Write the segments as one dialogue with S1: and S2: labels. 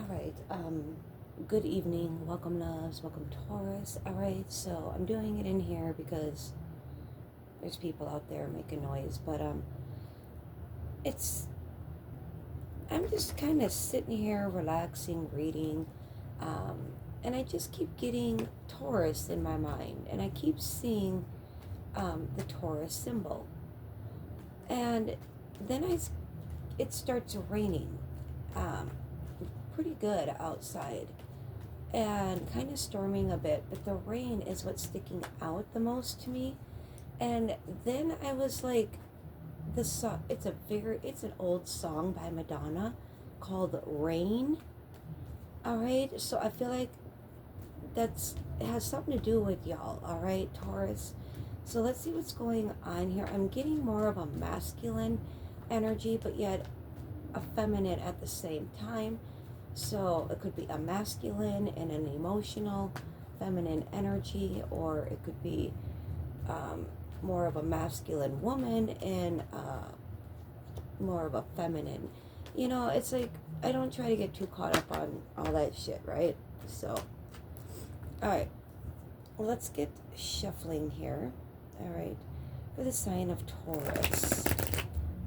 S1: All right. Good evening. Welcome, loves. Welcome, Taurus. All right. So I'm doing it in here because there's people out there making noise, but it's I'm just kind of sitting here, relaxing, reading, um, and I just keep getting Taurus in my mind, and I keep seeing the Taurus symbol, and then it starts raining, um, pretty good outside and kind of storming a bit, but the rain is what's sticking out the most to me. And then I was like, the song, it's an old song by Madonna called Rain. All right, so I feel like it has something to do with y'all. All right, Taurus. So let's see what's going on here. I'm getting more of a masculine energy, but yet a feminine at the same time. So it could be a masculine and an emotional feminine energy, or it could be more of a masculine woman and more of a feminine. It's like I don't try to get too caught up on all that shit, right? So, all right, well, let's get shuffling here. All right, for the sign of Taurus.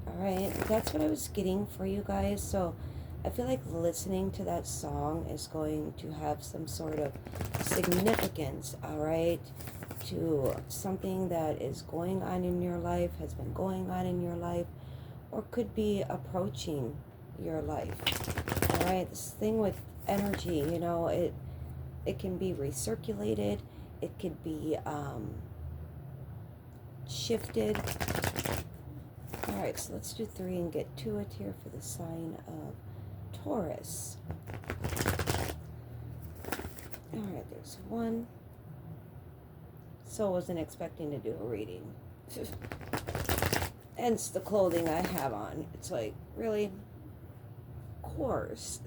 S1: All right, that's what I was getting for you guys. So I feel like listening to that song is going to have some sort of significance, all right, to something that is going on in your life, has been going on in your life, or could be approaching your life. All right, this thing with energy, it can be recirculated, it could be shifted. All right, so let's do 3 and get to it here for the sign of Taurus. All right, there's 1. So I wasn't expecting to do a reading. Hence the clothing I have on. It's like, really? Of course.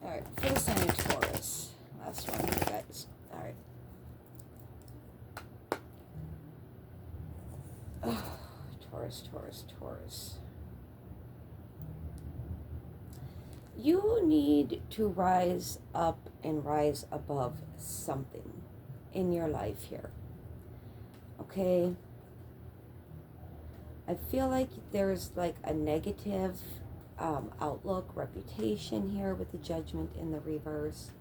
S1: All right, for the sign of Taurus. Last one here, guys. All right. Oh, Taurus, Taurus, Taurus. You need to rise up and rise above something in your life here. Okay? I feel like there's like a negative outlook, reputation here with the Judgment in the reverse.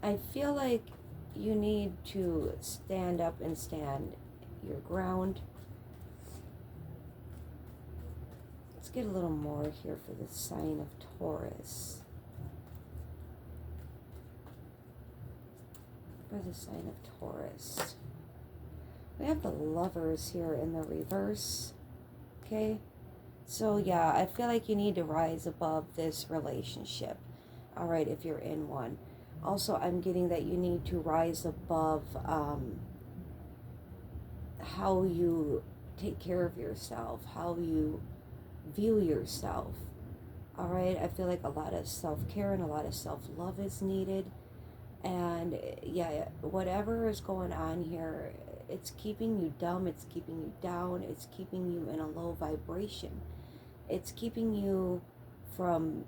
S1: I feel like you need to stand up and stand your ground. Let's get a little more here for the sign of Taurus. For the sign of Taurus. We have the Lovers here in the reverse. Okay? So yeah, I feel like you need to rise above this relationship. All right, if you're in one. Also, I'm getting that you need to rise above how you take care of yourself, how you view yourself. All right, I feel like a lot of self-care and a lot of self-love is needed. And yeah, whatever is going on here, it's keeping you dumb, it's keeping you down, it's keeping you in a low vibration. It's keeping you from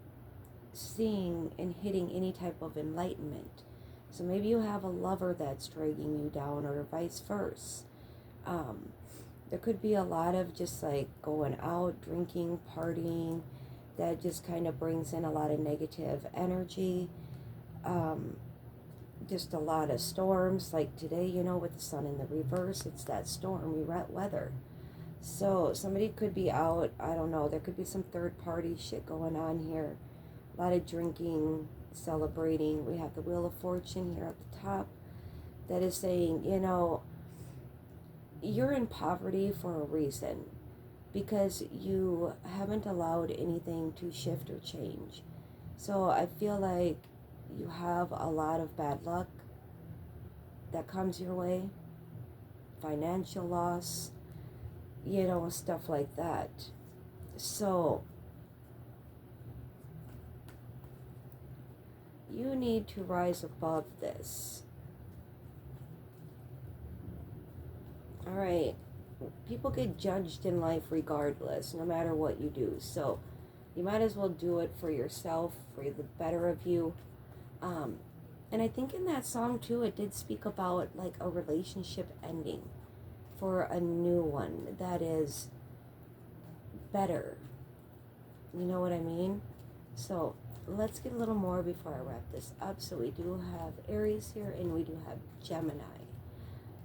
S1: seeing and hitting any type of enlightenment. So maybe you have a lover that's dragging you down, or vice versa. There could be a lot of just like going out, drinking, partying, that just kind of brings in a lot of negative energy. Just a lot of storms, like today, with the sun in the reverse, it's that stormy weather. So somebody could be out, I don't know, there could be some third party shit going on here. A lot of drinking, celebrating. We have the Wheel of Fortune here at the top that is saying, you're in poverty for a reason, because you haven't allowed anything to shift or change. So I feel like you have a lot of bad luck that comes your way, financial loss, stuff like that. So you need to rise above this. All right, people get judged in life regardless, no matter what you do. So You might as well do it for yourself, for the better of you. Um, and I think in that song too, it did speak about like a relationship ending for a new one that is better. You know what I mean? So let's get a little more before I wrap this up. So we do have Aries here and we do have Gemini.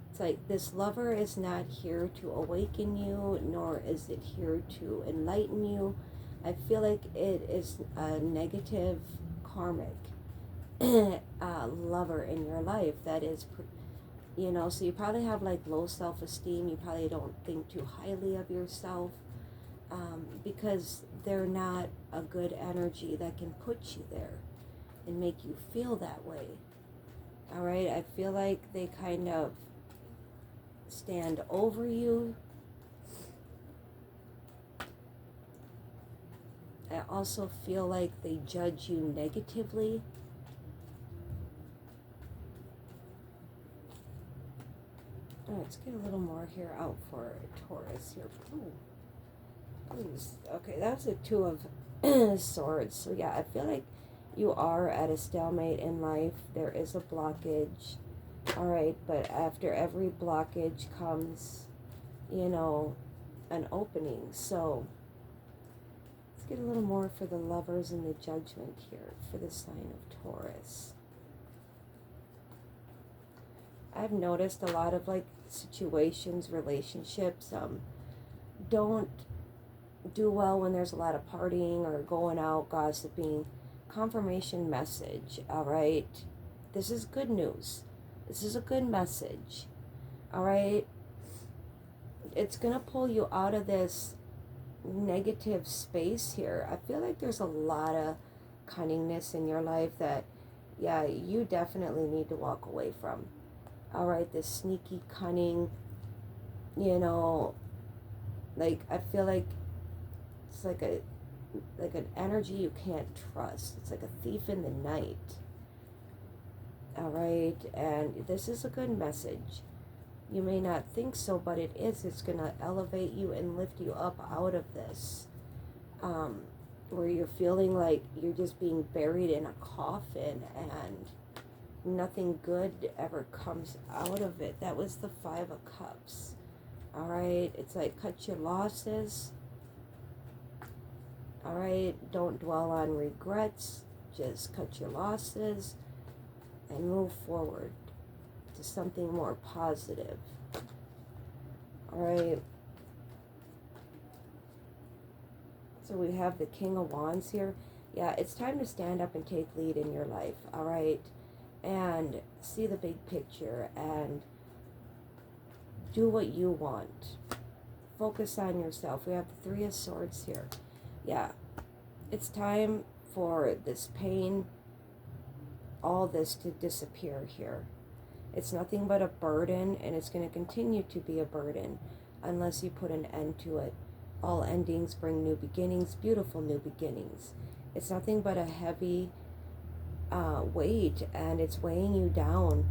S1: It's like this lover is not here to awaken you, nor is it here to enlighten you. I feel like it is a negative karmic lover in your life that is, so you probably have like low self-esteem. You probably don't think too highly of yourself, because they're not a good energy that can put you there and make you feel that way. All right, I feel like they kind of stand over you. I also feel like they judge you negatively. Let's get a little more here out for Taurus here. Ooh, please. Okay, that's a Two of Swords. So yeah, I feel like you are at a stalemate in life. There is a blockage. All right, but after every blockage comes, an opening. So let's get a little more for the Lovers and the Judgment here for the sign of Taurus. I've noticed a lot of like situations, relationships, don't do well when there's a lot of partying or going out, gossiping. Confirmation message, all right? This is good news. This is a good message, all right? It's going to pull you out of this negative space here. I feel like there's a lot of cunningness in your life that, yeah, you definitely need to walk away from. All right, this sneaky cunning, like I feel like it's like an energy you can't trust. It's like a thief in the night. All right, and this is a good message. You may not think so, but it is. It's going to elevate you and lift you up out of this, where you're feeling like you're just being buried in a coffin and nothing good ever comes out of it. That was the Five of Cups. All right, it's like cut your losses. All right, don't dwell on regrets. Just cut your losses and move forward to something more positive. All right. So we have the King of Wands here. Yeah, it's time to stand up and take lead in your life. All right. And see the big picture and do what you want. Focus on yourself. We have the Three of Swords here. Yeah, it's time for this pain, all this to disappear here. It's nothing but a burden, and it's going to continue to be a burden unless you put an end to it. All endings bring new beginnings, beautiful new beginnings. It's nothing but a heavy weight, and it's weighing you down.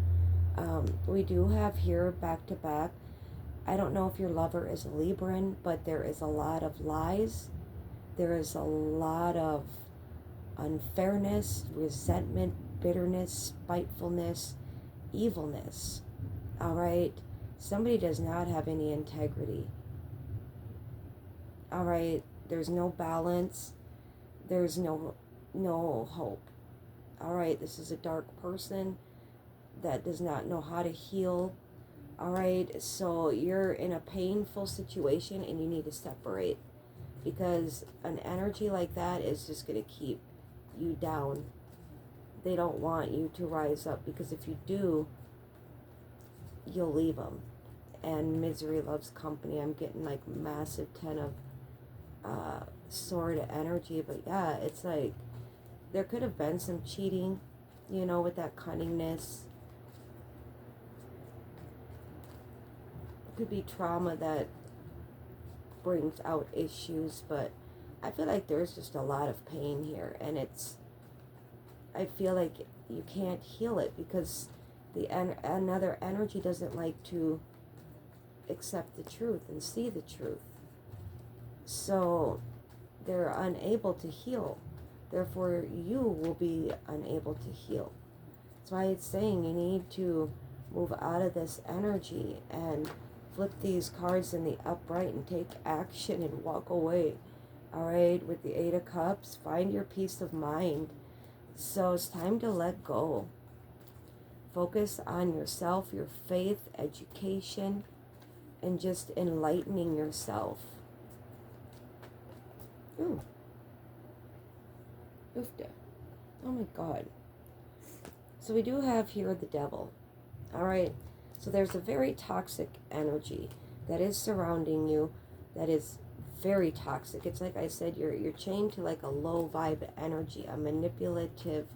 S1: We do have here back to back. I don't know if your lover is a Libran, but there is a lot of lies. There is a lot of unfairness, resentment, bitterness, spitefulness, evilness. All right? Somebody does not have any integrity. All right? There's no balance. There's no hope. All right? This is a dark person that does not know how to heal. All right? So you're in a painful situation and you need to separate, because an energy like that is just going to keep you down. They don't want you to rise up, because if you do, you'll leave them. And misery loves company. I'm getting like massive 10 of sword energy. But yeah, it's like there could have been some cheating, with that cunningness. It could be trauma that brings out issues, but I feel like there's just a lot of pain here, and I feel like you can't heal it because another energy doesn't like to accept the truth and see the truth. So they're unable to heal. Therefore, you will be unable to heal. That's why it's saying you need to move out of this energy and flip these cards in the upright and take action and walk away. All right, with the Eight of Cups, find your peace of mind. So it's time to let go. Focus on yourself, your faith, education, and just enlightening yourself. Ooh. Oofda. Oh my God. So we do have here the devil. All right. So there's a very toxic energy that is surrounding you that is very toxic. It's like I said, you're chained to like a low vibe energy, a manipulative,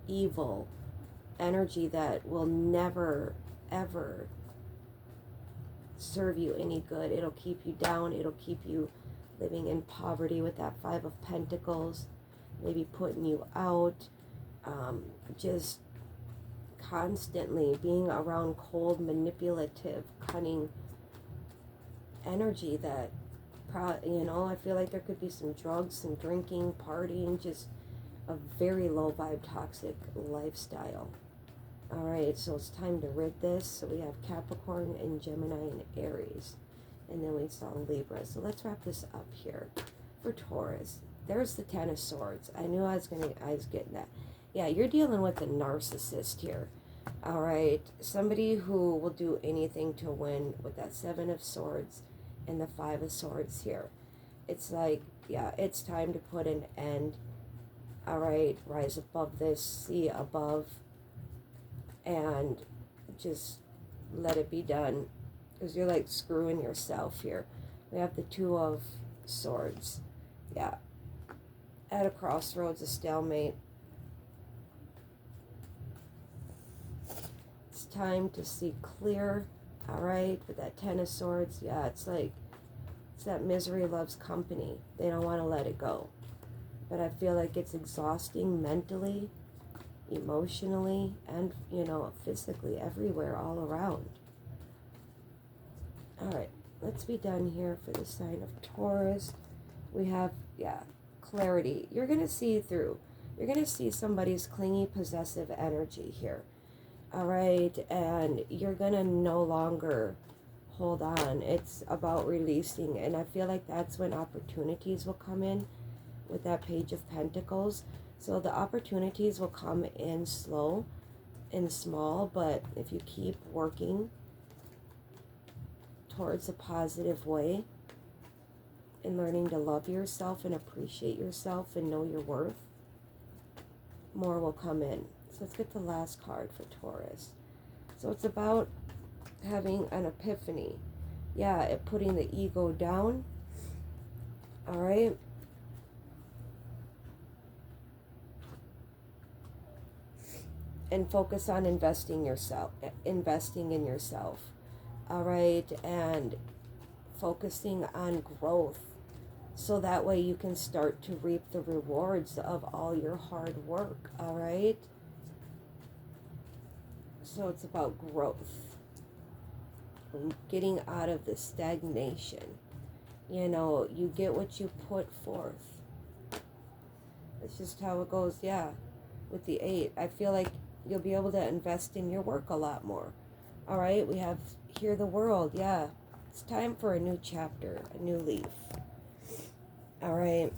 S1: evil energy that will never, ever serve you any good. It'll keep you down. It'll keep you living in poverty with that Five of Pentacles, maybe putting you out, just constantly being around cold, manipulative, cunning energy that, I feel like there could be some drugs, some drinking, partying, just a very low vibe, toxic lifestyle. All right, so it's time to rid this. So we have Capricorn and Gemini and Aries. And then we saw Libra. So let's wrap this up here for Taurus. There's the Ten of Swords. I knew I was getting that. Yeah, you're dealing with a narcissist here. All right, somebody who will do anything to win with that Seven of Swords and the Five of Swords here. It's like, yeah, it's time to put an end. All right, rise above this, see above, and just let it be done. Because you're like screwing yourself here. We have the Two of Swords. Yeah. At a crossroads, a stalemate. It's time to see clear. All right. With that Ten of Swords. Yeah, it's like, it's that misery loves company. They don't want to let it go. But I feel like it's exhausting mentally, emotionally, and, physically, everywhere, all around. All right, let's be done here for the sign of Taurus. We have, clarity. You're going to see through. You're going to see somebody's clingy, possessive energy here. All right, and you're going to no longer hold on. It's about releasing, and I feel like that's when opportunities will come in with that Page of Pentacles. So the opportunities will come in slow and small, but if you keep working towards a positive way and learning to love yourself and appreciate yourself and know your worth, more will come in. So let's get the last card for Taurus. So it's about having an epiphany. Yeah, putting the ego down. All right. And focus on investing in yourself. All right, and focusing on growth, so that way you can start to reap the rewards of all your hard work. All right, so it's about growth and getting out of the stagnation. You get what you put forth. It's just how it goes. Yeah, with the 8, I feel like you'll be able to invest in your work a lot more. All right, we have Hear the World. Yeah, it's time for a new chapter, a new leaf. All right,